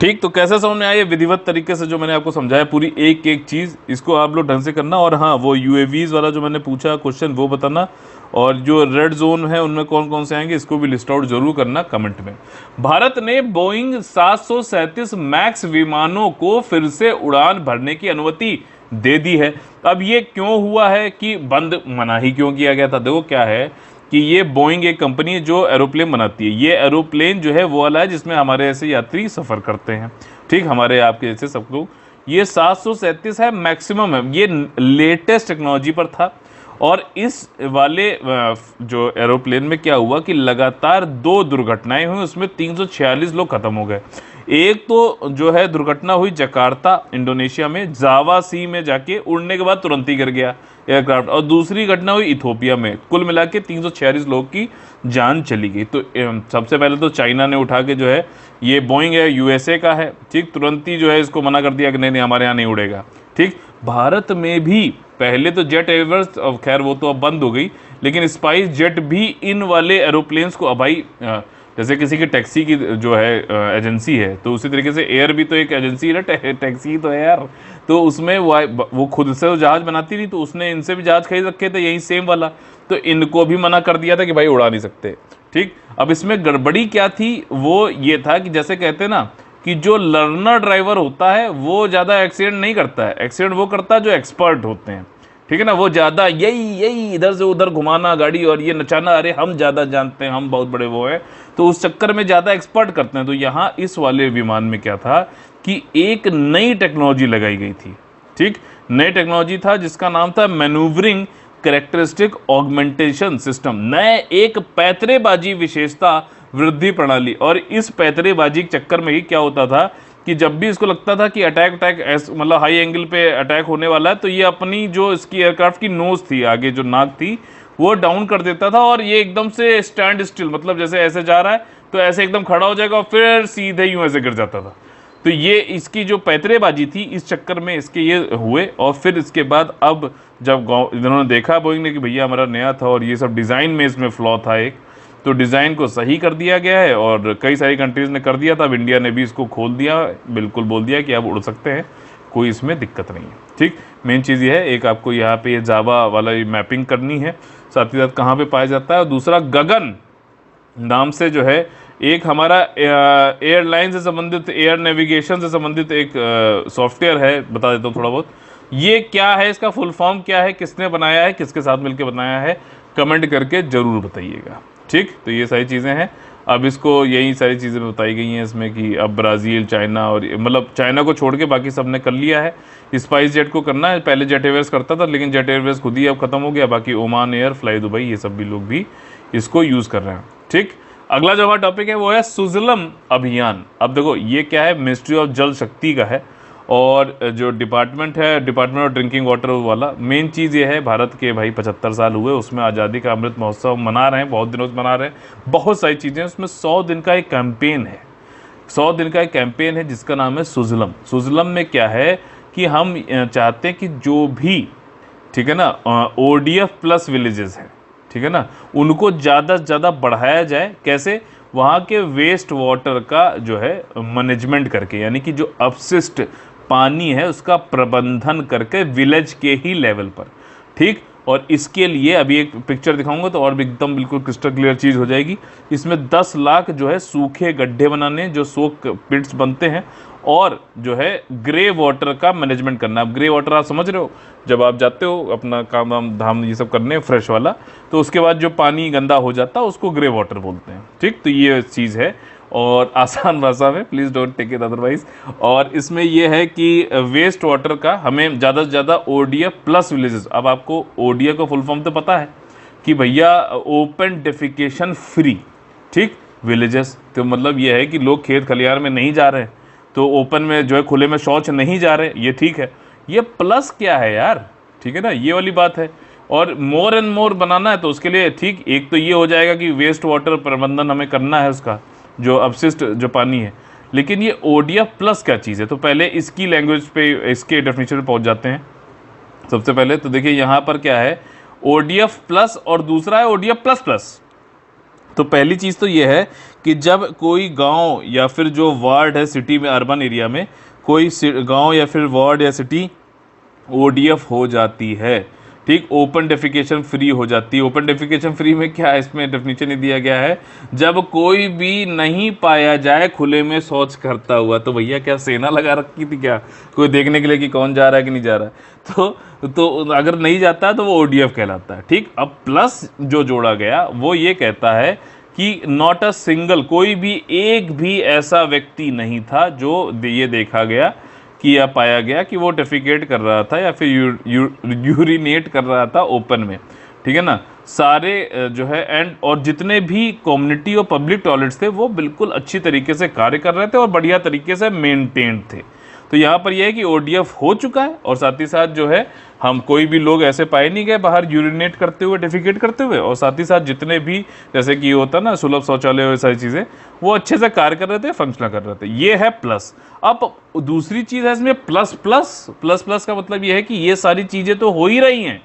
ठीक, तो कैसे समझ में आया? विधिवत तरीके से जो मैंने आपको समझाया, पूरी एक एक चीज़ इसको आप लोग ढंग से करना। और हाँ, वो यूएवीज वाला जो मैंने पूछा क्वेश्चन वो बताना, और जो रेड जोन है उनमें कौन कौन से आएंगे इसको भी लिस्ट आउट जरूर करना कमेंट में। भारत ने बोइंग 737 मैक्स विमानों को फिर से उड़ान भरने की अनुमति दे दी है। अब ये क्यों हुआ है कि बंद मना ही क्यों किया गया था? देखो क्या है कि ये बोइंग एक कंपनी है जो एरोप्लेन बनाती है। ये एरोप्लेन जो है वो वाला है जिसमें हमारे ऐसे यात्री सफ़र करते हैं। ठीक, हमारे आपके जैसे सब लोग। ये 737 है, मैक्सिमम है, ये लेटेस्ट टेक्नोलॉजी पर था। और इस वाले जो एरोप्लेन में क्या हुआ कि लगातार 2 दुर्घटनाएं हुई, उसमें 346 लोग खत्म हो गए। एक तो जो है दुर्घटना हुई जकार्ता इंडोनेशिया में, जावा सी में जाके उड़ने के बाद तुरंत ही गिर गया एयरक्राफ्ट, और दूसरी घटना हुई इथोपिया में। कुल मिला के 346 लोग की जान चली गई। तो सबसे पहले तो चाइना ने उठा के जो है, ये बोइंग है यूएसए का है, ठीक, तुरंत ही जो है इसको मना कर दिया कि नहीं हमारे यहाँ नहीं उड़ेगा। ठीक, भारत में भी पहले तो जेट एयरवेज, अब खैर वो तो अब बंद हो गई, लेकिन स्पाइस जेट भी इन वाले एरोप्लेन्स को, अब भाई जैसे किसी की टैक्सी की जो है एजेंसी है, तो उसी तरीके से एयर भी तो एक एजेंसी है ना, टैक्सी तो है यार। तो उसमें वो खुद से जहाज बनाती नहीं, तो उसने इनसे भी जहाज खरीद रखे थे यही सेम वाला, तो इनको भी मना कर दिया था कि भाई उड़ा नहीं सकते। ठीक, अब इसमें गड़बड़ी क्या थी? वो ये था कि जैसे कहते हैं ना कि जो लर्नर ड्राइवर होता है वो ज़्यादा एक्सीडेंट नहीं करता है, एक्सीडेंट वो करता है जो एक्सपर्ट होते हैं। ठीक है ना, वो ज़्यादा यही इधर से उधर घुमाना गाड़ी और ये नचाना, अरे हम ज़्यादा जानते हैं, हम बहुत बड़े वो हैं, तो उस चक्कर में ज़्यादा एक्सपर्ट करते हैं। तो यहाँ इस वाले विमान में क्या था कि एक नई टेक्नोलॉजी लगाई गई थी। ठीक, नई टेक्नोलॉजी था जिसका नाम था मैन्यूवरिंग कैरेक्टरिस्टिक ऑगमेंटेशन सिस्टम, नए एक पैतरेबाजी विशेषता वृद्धि प्रणाली। और इस पैतरेबाजी के चक्कर में ही क्या होता था कि जब भी इसको लगता था कि अटैक मतलब हाई एंगल पे अटैक होने वाला है, तो ये अपनी जो इसकी एयरक्राफ्ट की नोज थी, आगे जो नाक थी, वो डाउन कर देता था और ये एकदम से स्टैंड स्टिल, मतलब जैसे ऐसे जा रहा है तो ऐसे एकदम खड़ा हो जाएगा और फिर सीधे यूं ऐसे गिर जाता था। तो ये इसकी जो पैतरेबाजी थी, इस चक्कर में इसके ये हुए। और फिर इसके बाद अब जब इन्होंने देखा बोइंग ने कि भैया हमारा नया था और ये सब डिज़ाइन में इसमें फ्लॉ था एक, तो डिज़ाइन को सही कर दिया गया है और कई सारी कंट्रीज़ ने कर दिया था। अब इंडिया ने भी इसको खोल दिया, बिल्कुल बोल दिया कि आप उड़ सकते हैं, कोई इसमें दिक्कत नहीं है। ठीक, मेन चीज़ ये है, एक आपको यहाँ पे ये जावा वाला मैपिंग करनी है, साथ ही साथ कहाँ पे पाया जाता है, और दूसरा गगन नाम से जो है एक हमारा एयरलाइन से संबंधित, एयर नेविगेशन से संबंधित एक सॉफ्टवेयर है, बता देता हूँ थोड़ा बहुत। ये क्या है, इसका फुल फॉर्म क्या है, किसने बनाया है, किसके साथ मिलकर बनाया है, कमेंट करके ज़रूर बताइएगा। ठीक, तो ये सारी चीज़ें हैं। अब इसको यही सारी चीज़ें बताई गई हैं इसमें कि अब ब्राज़ील, चाइना, और मतलब चाइना को छोड़ के बाकी सब ने कर लिया है। स्पाइस जेट को करना है, पहले जेट एयरवेज करता था, लेकिन जेट एयरवेज खुद ही अब ख़त्म हो गया। बाकी ओमान एयर, फ्लाई दुबई, ये सब भी लोग भी इसको यूज़ कर रहे हैं। ठीक, अगला जो हमारा टॉपिक है वो है सुजलम अभियान। अब देखो ये क्या है, मिनिस्ट्री ऑफ जल शक्ति का है, और जो डिपार्टमेंट है, डिपार्टमेंट ऑफ ड्रिंकिंग वाटर वाला। मेन चीज़ ये है, भारत के भाई 75 साल हुए, उसमें आज़ादी का अमृत महोत्सव मना रहे हैं, बहुत दिनों से मना रहे हैं, बहुत सारी चीज़ें। उसमें 100 दिन का एक कैंपेन है, 100 दिन का एक कैंपेन है जिसका नाम है सुजलम। सुजलम में क्या है कि हम चाहते हैं कि जो भी, ठीक है ना, ODF प्लस विलेजेस हैं, ठीक है ना, उनको ज़्यादा से ज़्यादा बढ़ाया जाए। कैसे? वहाँ के वेस्ट वाटर का जो है मैनेजमेंट करके, यानी कि जो अपशिष्ट पानी है उसका प्रबंधन करके विलेज के ही लेवल पर। ठीक, और इसके लिए अभी एक पिक्चर दिखाऊंगा तो और भी एकदम बिल्कुल क्रिस्टल क्लियर चीज़ हो जाएगी। इसमें 10 लाख जो है सूखे गड्ढे बनाने, जो सोक पिट्स बनते हैं, और जो है ग्रे वाटर का मैनेजमेंट करना। अब ग्रे वाटर आप समझ रहे हो, जब आप जाते हो अपना काम वाम धाम ये सब करने फ्रेश वाला, तो उसके बाद जो पानी गंदा हो जाता है उसको ग्रे वाटर बोलते हैं। ठीक, तो ये चीज़ है, और आसान भाषा में, please don't take it otherwise. और इसमें यह है कि वेस्ट वाटर का हमें ज़्यादा से ज़्यादा ODF प्लस विलेजेस। अब आपको ODF का फुल फॉर्म तो पता है, कि भैया ओपन डेफिकेशन फ्री, ठीक, विलेजेस। तो मतलब ये है कि लोग खेत खलियान में नहीं जा रहे हैं, तो ओपन में जो है खुले में शौच नहीं जा रहे, ये ठीक है। ये प्लस क्या है यार, ठीक है ना, ये वाली बात है। और मोर एंड मोर बनाना है तो उसके लिए ठीक, एक तो ये हो जाएगा कि वेस्ट वाटर प्रबंधन हमें करना है, उसका जो अपशिष्ट जो पानी है। लेकिन ये ODF प्लस क्या चीज़ है, तो पहले इसकी लैंग्वेज पे, इसके डेफिनेशन पे पहुंच जाते हैं। सबसे पहले तो देखिए यहाँ पर क्या है, ODF प्लस और दूसरा है ODF प्लस प्लस। तो पहली चीज़ तो ये है कि जब कोई गांव या फिर जो वार्ड है सिटी में, अर्बन एरिया में कोई गांव या फिर वार्ड या सिटी ODF हो जाती है, ठीक, ओपन डेफिकेशन फ्री हो जाती है। ओपन डेफिकेशन फ्री में क्या है, इसमें डेफिनेशन ही दिया गया है, जब कोई भी नहीं पाया जाए खुले में शौच करता हुआ। तो भैया क्या सेना लगा रखी थी क्या कोई देखने के लिए कि कौन जा रहा है कि नहीं जा रहा है? तो अगर नहीं जाता तो वो ODF कहलाता है, ठीक। अब प्लस जो जोड़ा गया वो ये कहता है कि नॉट अ सिंगल, कोई भी एक भी ऐसा व्यक्ति नहीं था जो ये देखा गया कि या पाया गया कि वो डेफिकेट कर रहा था या फिर यूरिनेट कर रहा था ओपन में, ठीक है ना। सारे जो है एंड और जितने भी कम्युनिटी और पब्लिक टॉयलेट्स थे वो बिल्कुल अच्छी तरीके से कार्य कर रहे थे और बढ़िया तरीके से मेंटेन्ड थे। तो यहाँ पर यह है कि ODF हो चुका है और साथ ही साथ जो है हम कोई भी लोग ऐसे पाए नहीं गए बाहर यूरिनेट करते हुए, डेफिकेट करते हुए, और साथ ही साथ जितने भी जैसे कि होता ना सुलभ शौचालय और सारी चीज़ें, वो अच्छे से कार्य कर रहे थे, फंक्शनल कर रहे थे। ये है प्लस। अब दूसरी चीज़ है इसमें प्लस प्लस। प्लस प्लस का मतलब ये है कि ये सारी चीज़ें तो हो ही रही हैं,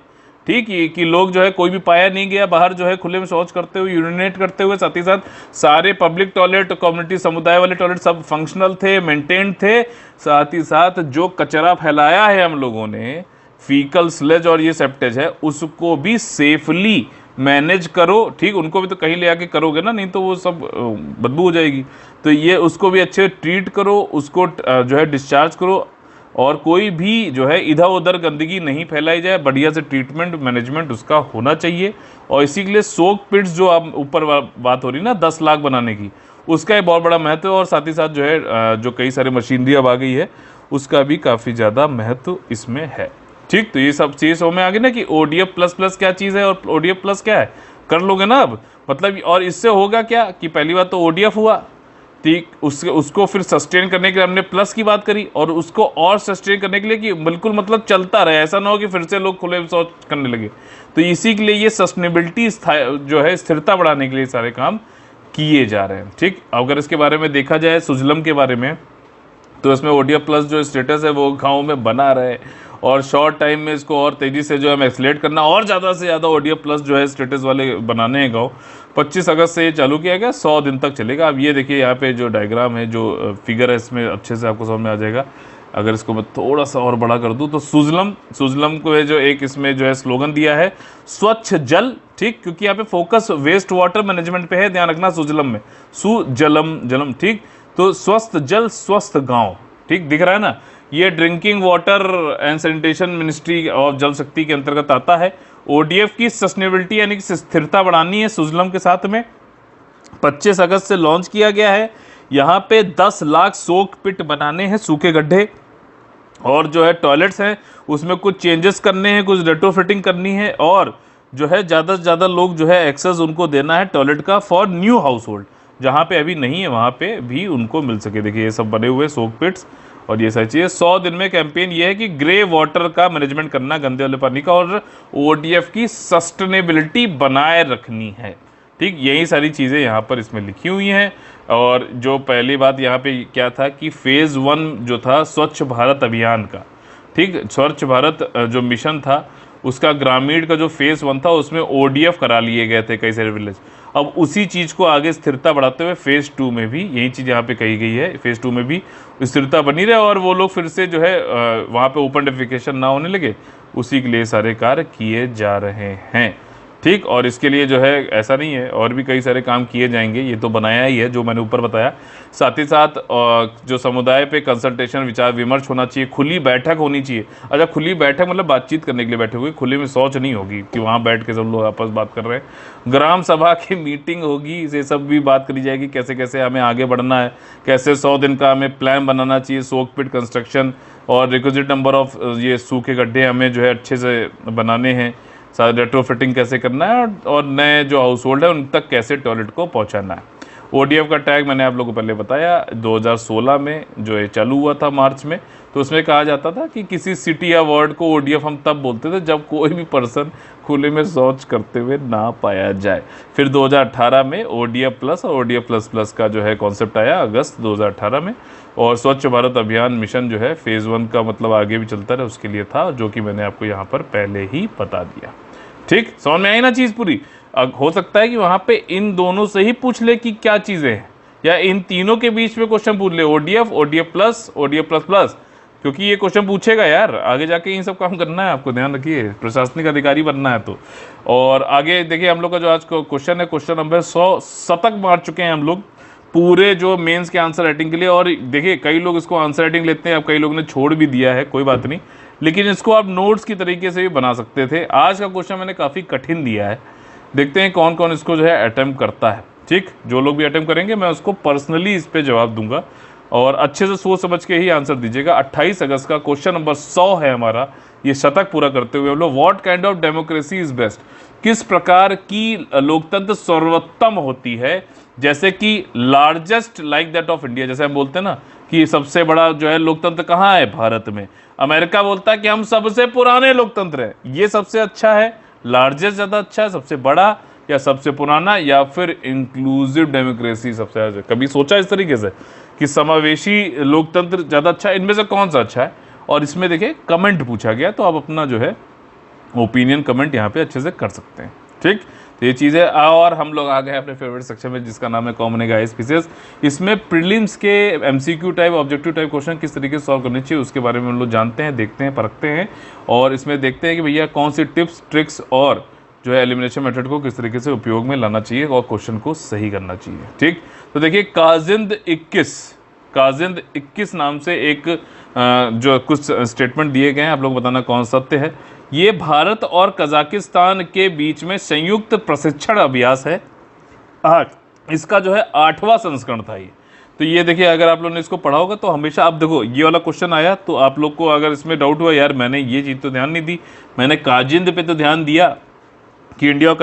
ठीक है, कि लोग जो है कोई भी पाया नहीं गया बाहर जो है खुले में शौच करते हुए, यूरिनेट करते हुए। साथ ही साथ सारे पब्लिक टॉयलेट, कम्युनिटी समुदाय वाले टॉयलेट सब फंक्शनल थे, मेंटेन्ड थे। साथ ही साथ जो कचरा फैलाया है हम लोगों ने, फीकल, स्लेज और ये सेप्टेज है, उसको भी सेफली मैनेज करो, ठीक। उनको भी तो कहीं ले आके करोगे ना, नहीं तो वो सब बदबू हो जाएगी। तो ये उसको भी अच्छे ट्रीट करो, उसको जो है डिस्चार्ज करो, और कोई भी जो है इधर उधर गंदगी नहीं फैलाई जाए, बढ़िया से ट्रीटमेंट मैनेजमेंट उसका होना चाहिए। और इसी के लिए सोक पिट्स जो आप ऊपर बात हो रही ना 10 लाख बनाने की, उसका एक बहुत बड़ा महत्व है। और साथ ही साथ जो है जो कई सारे मशीनरी अब आ गई है, उसका भी काफ़ी ज़्यादा महत्व इसमें है, ठीक। तो ये सब चीज़ में आ गई ना कि ODF प्लस प्लस क्या चीज़ है और ODF प्लस क्या है, कर लोगे ना अब, मतलब। और इससे होगा क्या कि पहली बात तो ODF हुआ, ठीक, उसको फिर सस्टेन करने के लिए हमने प्लस की बात करी, और उसको और सस्टेन करने के लिए कि बिल्कुल मतलब चलता रहे, ऐसा ना हो कि फिर से लोग खुले शौच करने लगे। तो इसी के लिए ये सस्टेनेबिलिटी जो है स्थिरता बढ़ाने के लिए सारे काम किए जा रहे हैं, ठीक। अगर इसके बारे में देखा जाए सुजलम के बारे में, तो इसमें ODF प्लस जो स्टेटस है वो गाँव में बना रहे, और शॉर्ट टाइम में इसको और तेज़ी से जो है एक्सलेट करना, और ज़्यादा से ज़्यादा ODF प्लस जो है स्टेटस वाले बनाने हैं गाँव। 25 अगस्त से ये चालू किया गया, 100 दिन तक चलेगा। अब ये देखिए यहाँ पे जो डायग्राम है, जो फिगर है, इसमें अच्छे से आपको समझ में आ जाएगा। अगर इसको मैं थोड़ा सा और बड़ा कर दूँ तो सुजलम को जो एक इसमें जो है स्लोगन दिया है, स्वच्छ जल, ठीक, क्योंकि यहाँ पे फोकस वेस्ट वाटर मैनेजमेंट पे है, ध्यान रखना सुजलम में, सुजलम, ठीक। तो स्वस्थ जल स्वस्थ गाँव, ठीक, दिख रहा है ना। ये drinking water and sanitation ministry of जल शक्ति के अंतर्गत आता है। ODF की सस्टेनेबिलिटी यानी कि स्थिरता बढ़ानी है सुजलम के साथ में। 25 अगस्त से लॉन्च किया गया है। यहाँ पे 10 लाख सोक पिट बनाने हैं, सूखे गड्ढे, और जो है टॉयलेट्स हैं उसमें कुछ चेंजेस करने हैं, कुछ रेट्रोफिटिंग करनी है, और जो है ज़्यादा से ज़्यादा लोग जो है एक्सेस उनको देना है टॉयलेट का फॉर न्यू हाउस होल्ड, जहाँ पे अभी नहीं है वहाँ पे भी उनको मिल सके। देखिए ये सब बने हुए सोक पिट्स और ये सारी चीज़ें। 100 दिन में कैंपेन ये है कि ग्रे वाटर का मैनेजमेंट करना, गंदे वाले पानी का, और ODF की सस्टेनेबिलिटी बनाए रखनी है, ठीक। यही सारी चीज़ें यहाँ पर इसमें लिखी हुई हैं। और जो पहली बात यहाँ पे क्या था कि फेज़ 1 जो था स्वच्छ भारत अभियान का, ठीक, स्वच्छ भारत जो मिशन था उसका ग्रामीण का जो फेज़ 1 था उसमें ODF करा लिए गए थे कई सारे विलेज। अब उसी चीज़ को आगे स्थिरता बढ़ाते हुए फेज़ 2 में भी यही चीज़ यहाँ पे कही गई है, फेज़ 2 में भी स्थिरता बनी रहे और वो लोग फिर से जो है वहाँ पे ओपन डेफिकेशन ना होने लगे, उसी के लिए सारे कार्य किए जा रहे हैं, ठीक। और इसके लिए जो है ऐसा नहीं है, और भी कई सारे काम किए जाएंगे, ये तो बनाया ही है जो मैंने ऊपर बताया। साथ ही साथ जो समुदाय पे कंसल्टेशन, विचार विमर्श होना चाहिए, खुली बैठक होनी चाहिए। अच्छा, खुली बैठक मतलब बातचीत करने के लिए बैठे हुए, खुले में शौच नहीं होगी कि वहाँ बैठ के सब लोग आपस बात कर रहे हैं। ग्राम सभा की मीटिंग होगी, इसे सब भी बात करी जाएगी, कैसे कैसे हमें आगे बढ़ना है, कैसे 100 दिन का हमें प्लान बनाना चाहिए, सोक पिट कंस्ट्रक्शन और रिक्विजिट नंबर ऑफ ये सूखे गड्ढे हमें जो है अच्छे से बनाने हैं, सारा रेट्रोफिटिंग कैसे करना है और नए जो हाउस होल्ड है उन तक कैसे टॉयलेट को पहुंचाना है। ODF का टैग मैंने आप लोगों को पहले बताया 2016 में जो ये चालू हुआ था मार्च में, तो उसमें कहा जाता था कि किसी सिटी या वार्ड को ODF हम तब बोलते थे जब कोई भी पर्सन खुले में शौच करते हुए ना पाया जाए। फिर 2018 में ODF प्लस और ODF प्लस प्लस का जो है कॉन्सेप्ट आया अगस्त 2018 में, और स्वच्छ भारत अभियान मिशन जो है फेज़ 1 का मतलब आगे भी चलता रहे उसके लिए था, जो कि मैंने आपको यहाँ पर पहले ही बता दिया। ठीक, समझ में आई ना चीज़ पूरी। हो सकता है कि वहाँ पे इन दोनों से ही पूछ ले कि क्या चीज़ें हैं, या इन तीनों के बीच में क्वेश्चन पूछ ले ODF, ODF plus, ODF plus plus, क्योंकि ये क्वेश्चन पूछेगा यार आगे जाके इन सब काम करना है आपको, ध्यान रखिए, प्रशासनिक अधिकारी बनना है तो। और आगे देखिए हम लोग का जो आज क्वेश्चन है, क्वेश्चन नंबर 100 शतक मार चुके हैं हम लोग पूरे जो मेंस के आंसर राइटिंग के लिए। और देखिए कई लोग इसको आंसर राइटिंग लेते हैं, अब कई लोगों ने छोड़ भी दिया है, कोई बात नहीं, लेकिन इसको आप नोट्स की तरीके से भी बना सकते थे। आज का क्वेश्चन मैंने काफ़ी कठिन दिया है, देखते हैं कौन कौन इसको जो है अटेम्प्ट करता है। ठीक, जो लोग भी अटेम्प्ट करेंगे मैं उसको पर्सनली इस पे जवाब दूंगा, और अच्छे से सोच समझ के ही आंसर दीजिएगा। 28 अगस्त का क्वेश्चन नंबर 100 है हमारा, ये शतक पूरा करते हुए हम लोग, what kind of democracy is best, किस प्रकार की लोकतंत्र सर्वोत्तम होती है, जैसे कि largest like that of India, जैसे हम बोलते हैं ना कि सबसे बड़ा जो है लोकतंत्र कहाँ है, भारत में। अमेरिका बोलता है कि हम सबसे पुराने लोकतंत्र हैं, ये सबसे अच्छा है, लार्जेस्ट ज़्यादा अच्छा है, सबसे बड़ा या सबसे पुराना, या फिर इंक्लूसिव डेमोक्रेसी सबसे अच्छा। कभी सोचा इस तरीके से कि समावेशी लोकतंत्र ज़्यादा अच्छा है, इनमें से कौन सा अच्छा है? और इसमें देखिए कमेंट पूछा गया, तो आप अपना जो है ओपिनियन कमेंट यहाँ पे अच्छे से कर सकते हैं। ठीक, तो ये चीज़ है। और हम लोग आ गए अपने फेवरेट सेक्शन में जिसका नाम है कॉमन गाइस पीसेस। इसमें प्रीलिम्स के MCQ type, objective type question किस तरीके से सॉल्व करने चाहिए उसके बारे में हम लोग जानते हैं, देखते हैं, परखते हैं, और इसमें देखते हैं कि भैया कौन सी टिप्स ट्रिक्स और जो है एलिमिनेशन मेथड को किस तरीके से उपयोग में लाना चाहिए और क्वेश्चन को सही करना चाहिए। ठीक, तो देखिए काजिंद 21 नाम से एक जो कुछ स्टेटमेंट दिए गए हैं, आप लोग बताना कौन सत्य है। ये भारत और कजाकिस्तान के बीच में संयुक्त प्रशिक्षण अभ्यास है, इसका जो है 8वां संस्करण था ये। तो ये देखिए अगर आप लोगों ने इसको पढ़ा होगा तो हमेशा आप देखो ये वाला क्वेश्चन आया तो आप लोग को अगर इसमें डाउट हुआ यार मैंने ये चीज़ तो ध्यान नहीं दी, मैंने काजिंद पे तो ध्यान दिया कि इंडिया और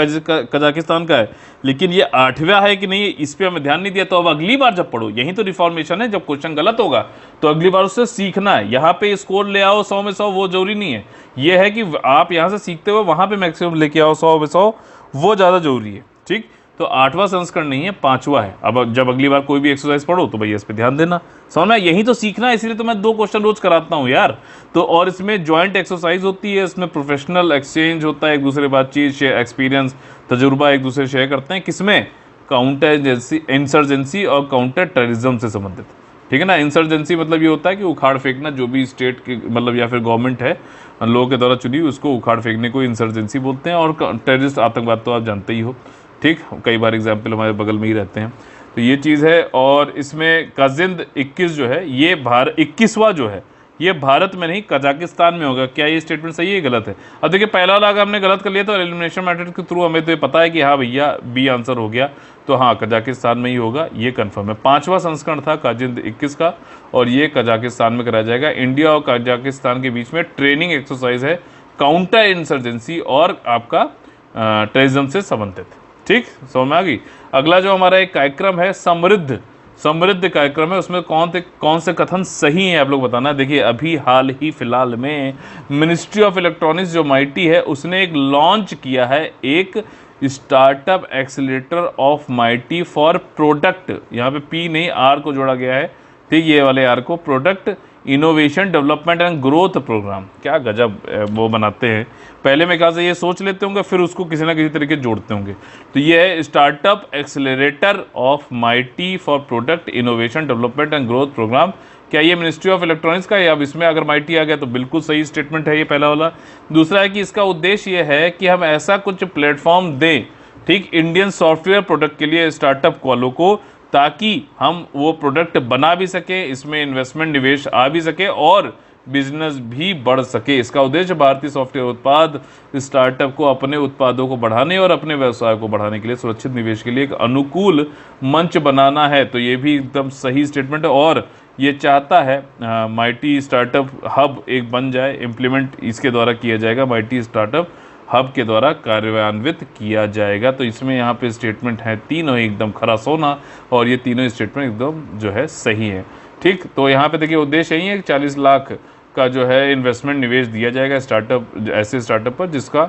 कजाकिस्तान का है, लेकिन ये 8वां है कि नहीं इस पर हमें ध्यान नहीं दिया। तो अब अगली बार जब पढ़ो, यही तो रिफॉर्मेशन है, जब क्वेश्चन गलत होगा तो अगली बार उससे सीखना है। यहाँ पे स्कोर ले आओ 100 में 100 वो जरूरी नहीं है, ये है कि आप यहाँ से सीखते हुए वहाँ पे मैक्सिमम लेके आओ 100 में 100, वो ज़्यादा जरूरी है। ठीक, तो 8वां संस्करण नहीं है, 5वां है। अब जब अगली बार कोई भी एक्सरसाइज पढ़ो तो भैया इस पर ध्यान देना, समझ में, यही तो सीखना है, इसलिए तो मैं 2 क्वेश्चन रोज कराता हूँ यार। तो और इसमें जॉइंट एक्सरसाइज होती है, इसमें प्रोफेशनल एक्सचेंज होता है, एक दूसरे बातचीत, एक्सपीरियंस, तजुर्बा एक दूसरे शेयर करते हैं, किसमें, काउंटर इंसर्जेंसी और काउंटर टेररिज्म से संबंधित। ठीक है ना, इंसर्जेंसी मतलब ये होता है कि उखाड़ फेंकना, जो भी स्टेट की मतलब या फिर गवर्नमेंट है लोगों के द्वारा चुनी हुई उसको उखाड़ फेंकने को इंसर्जेंसी बोलते हैं, और टेररिस्ट आतंकवाद तो आप जानते ही हो। ठीक, कई बार एग्जाम्पल हमारे बगल में ही रहते हैं, तो ये चीज़ है। और इसमें काजिंद 21 जो है ये 21वां जो है ये भारत में नहीं कजाकिस्तान में होगा। क्या ये स्टेटमेंट सही है गलत है? अब देखिए पहला वाला अगर हमने गलत कर लिया तो एलिमिनेशन मेथड के थ्रू हमें तो ये पता है कि हाँ भैया बी आंसर हो गया, तो हाँ कजाकिस्तान में ही होगा, ये कंफर्म है। 5वां संस्करण था काजिंद 21 का, और ये कजाकिस्तान में कराया जाएगा। इंडिया और कजाकिस्तान के बीच में ट्रेनिंग एक्सरसाइज है, काउंटर इंसर्जेंसी और आपका टेररिज्म से संबंधित। ठीक, समझ में आ गई। अगला जो हमारा एक कार्यक्रम है समृद्ध कार्यक्रम है, उसमें कौन से कथन सही हैं आप लोग बताना। देखिए अभी हाल ही फिलहाल में मिनिस्ट्री ऑफ इलेक्ट्रॉनिक्स जो माइटी है उसने एक लॉन्च किया है एक startup accelerator of MeitY for product, यहाँ पे पी नहीं आर को जोड़ा गया है। ठीक, ये वाले आर को, product innovation development and growth programme. क्या गजब वो बनाते हैं, पहले में कहा से ये सोच लेते होंगे फिर उसको किसी ना किसी तरीके जोड़ते होंगे। तो ये है startup accelerator of MeitY for product innovation development and growth programme. क्या ये मिनिस्ट्री ऑफ इलेक्ट्रॉनिक्स का है? अब इसमें अगर माइटी आ गया तो बिल्कुल सही स्टेटमेंट है ये पहला वाला। दूसरा है कि इसका उद्देश्य ये है कि हम ऐसा कुछ प्लेटफॉर्म दें, ठीक, इंडियन सॉफ्टवेयर प्रोडक्ट के लिए स्टार्टअप वालों को, ताकि हम वो प्रोडक्ट बना भी सके, इसमें इन्वेस्टमेंट निवेश आ भी सके और बिजनेस भी बढ़ सके। इसका उद्देश्य भारतीय सॉफ्टवेयर उत्पाद स्टार्टअप को अपने उत्पादों को बढ़ाने और अपने व्यवसाय को बढ़ाने के लिए सुरक्षित निवेश के लिए एक अनुकूल मंच बनाना है। तो ये भी एकदम सही स्टेटमेंट है, और ये चाहता है माइटी स्टार्टअप हब एक बन जाए, इम्प्लीमेंट इसके द्वारा किया जाएगा माइटी स्टार्टअप हब के द्वारा कार्यान्वित किया जाएगा। तो इसमें यहाँ पे स्टेटमेंट है तीनों एकदम खरा सोना, और ये तीनों स्टेटमेंट एकदम जो है सही है। ठीक, तो यहाँ पे देखिए उद्देश्य यही है कि 40 लाख का जो है इन्वेस्टमेंट निवेश दिया जाएगा स्टार्टअप, ऐसे स्टार्टअप पर जिसका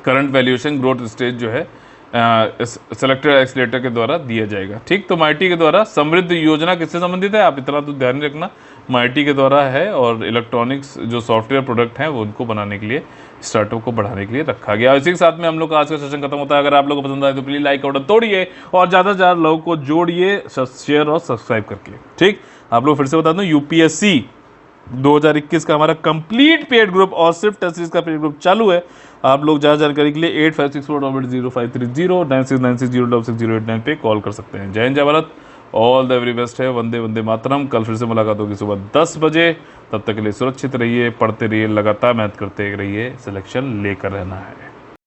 करंट वैल्यूएशन ग्रोथ स्टेज जो है सेलेक्टेड एक्सीलेटर के द्वारा दिया जाएगा। ठीक, तो माइटी के द्वारा समृद्ध योजना किससे संबंधित है, आप इतना तो ध्यान रखना, माइटी के द्वारा है, और इलेक्ट्रॉनिक्स जो सॉफ्टवेयर प्रोडक्ट हैं वो उनको बनाने के लिए, स्टार्टअप को बढ़ाने के लिए रखा गया। इसी के साथ में हम लोग का आज का सेशन खत्म होता है। अगर आप लोगों को पसंद आए तो प्लीज लाइक का बटन तोड़िए और ज़्यादा से ज़्यादा लोगों को जोड़िए शेयर और सब्सक्राइब करके। ठीक, आप लोग फिर से बता दूं, यूपीएससी 2021 का हमारा कंप्लीट पेड ग्रुप और सिर्फ टेस्ट सीरीज का पेड ग्रुप चालू है। आप लोग ज़्यादा जानकारी के लिए 85640530 9696066089 पे कॉल कर सकते हैं। जय हिंद, जय Bharat, all the very best है। वंदे वंदे मातरम। कल फिर से मुलाकात होगी सुबह 10 बजे। तब तक के लिए सुरक्षित रहिए, पढ़ते रहिए, लगातार मेहनत करते रहिए, सिलेक्शन लेकर रहना है।